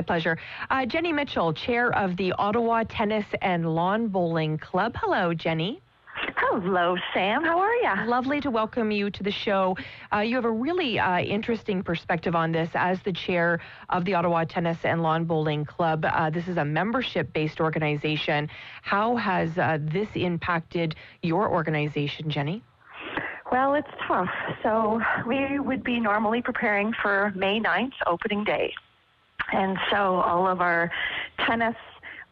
My pleasure. Jenny Mitchell, chair of the Ottawa Tennis and Lawn Bowling Club. Hello, Jenny. Hello, Sam. How are you? Lovely to welcome you to the show. You have a really interesting perspective on this as the chair of the Ottawa Tennis and Lawn Bowling Club. This is a membership-based organization. How has this impacted your organization, Jenny? Well, it's tough. So we would be normally preparing for May 9th, opening day. And so all of our tennis,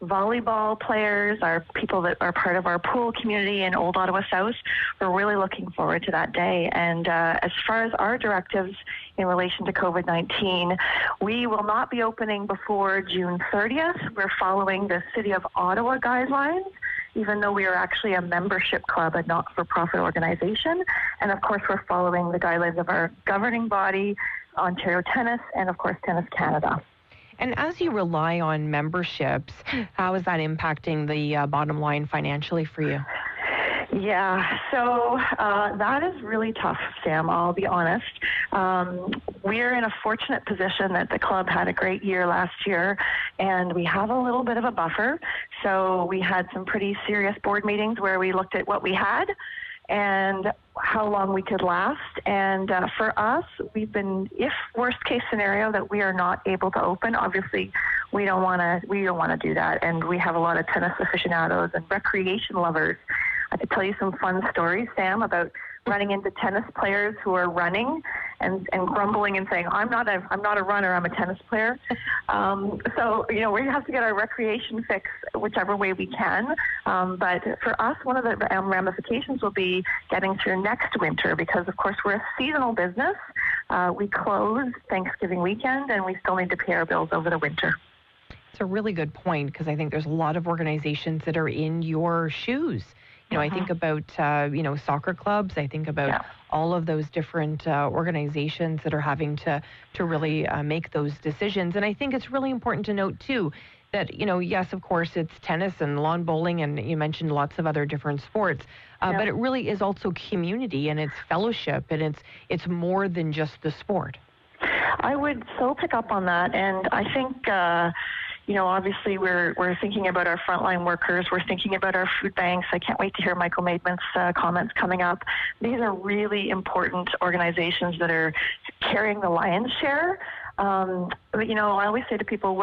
volleyball players, our people that are part of our pool community in Old Ottawa South, we're really looking forward to that day. And as far as our directives in relation to COVID-19, we will not be opening before June 30th. We're following the City of Ottawa guidelines, even though we are actually a membership club, a not-for-profit organization. And of course, we're following the guidelines of our governing body, Ontario Tennis, and of course, Tennis Canada. And as you rely on memberships, how is that impacting the bottom line financially for you? Yeah, so that is really tough, Sam, I'll be honest. We're in a fortunate position that the club had a great year last year, and we have a little bit of a buffer. So we had some pretty serious board meetings where we looked at what we had and how long we could last. And for us, we've been, if worst case scenario that we are not able to open, obviously we don't want to do that. And we have a lot of tennis aficionados and recreation lovers. I could tell you some fun stories, Sam, about running into tennis players who are running and grumbling and saying, I'm not a runner, I'm a tennis player. So, we have to get our recreation fix whichever way we can. But for us, one of the ramifications will be getting through next winter because, of course, we're a seasonal business. We close Thanksgiving weekend and we still need to pay our bills over the winter. It's a really good point because I think there's a lot of organizations that are in your shoes. I think about, soccer clubs. I think about all of those different organizations that are having to really make those decisions. And I think it's really important to note, too, that, yes, of course, it's tennis and lawn bowling, and you mentioned lots of other different sports, but it really is also community and it's fellowship, and it's more than just the sport. I would so pick up on that, and I think obviously we're thinking about our frontline workers. We're thinking about our food banks. I can't wait to hear Michael Maidment's comments coming up. These are really important organizations that are carrying the lion's share. But, I always say to people,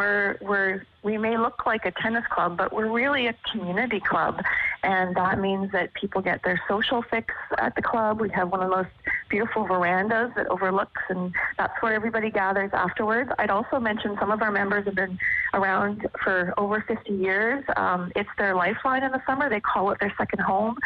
we may look like a tennis club, but we're really a community club. And that means that people get their social fix at the club. We have one of the most beautiful verandas that overlooks, and that's where everybody gathers afterwards. I'd also mention some of our members have been around for over 50 years. It's their lifeline in the summer. They call it their second home.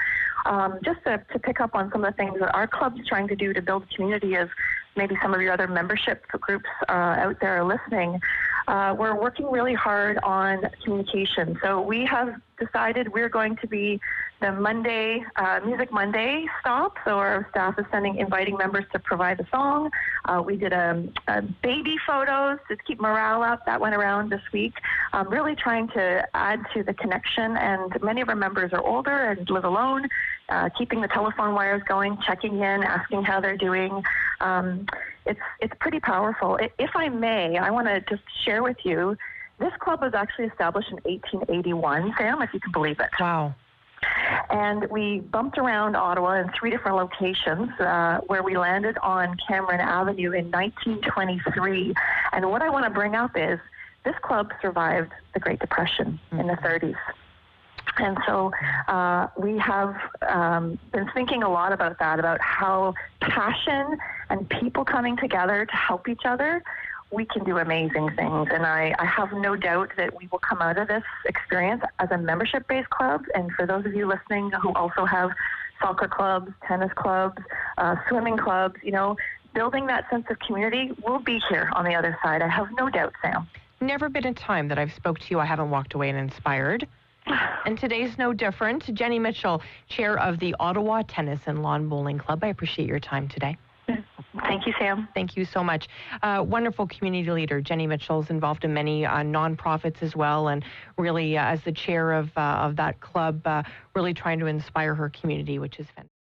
Just to pick up on some of the things that our club's trying to do to build community, as maybe some of your other membership groups out there are listening, we're working really hard on communication. So we have decided we're going to be the Monday, Music Monday stop. So our staff is inviting members to provide a song. We did a baby photos to keep morale up. That went around this week. Really trying to add to the connection. And many of our members are older and live alone, keeping the telephone wires going, checking in, asking how they're doing. It's pretty powerful. If I may, I want to just share with you, this club was actually established in 1881, Sam, if you can believe it. Wow. And we bumped around Ottawa in 3 different locations where we landed on Cameron Avenue in 1923. And what I want to bring up is this club survived the Great Depression in the 30s. And so we have been thinking a lot about that, about how passion and people coming together to help each other, we can do amazing things. And I have no doubt that we will come out of this experience as a membership-based club. And for those of you listening who also have soccer clubs, tennis clubs, swimming clubs, building that sense of community, we'll be here on the other side. I have no doubt, Sam. Never been a time that I've spoke to you I haven't walked away and inspired. And today's no different. Jenny Mitchell, chair of the Ottawa Tennis and Lawn Bowling Club. I appreciate your time today. Thank you, Sam. Thank you so much. Wonderful community leader. Jenny Mitchell's involved in many nonprofits as well, and really as the chair of that club, really trying to inspire her community, which is fantastic.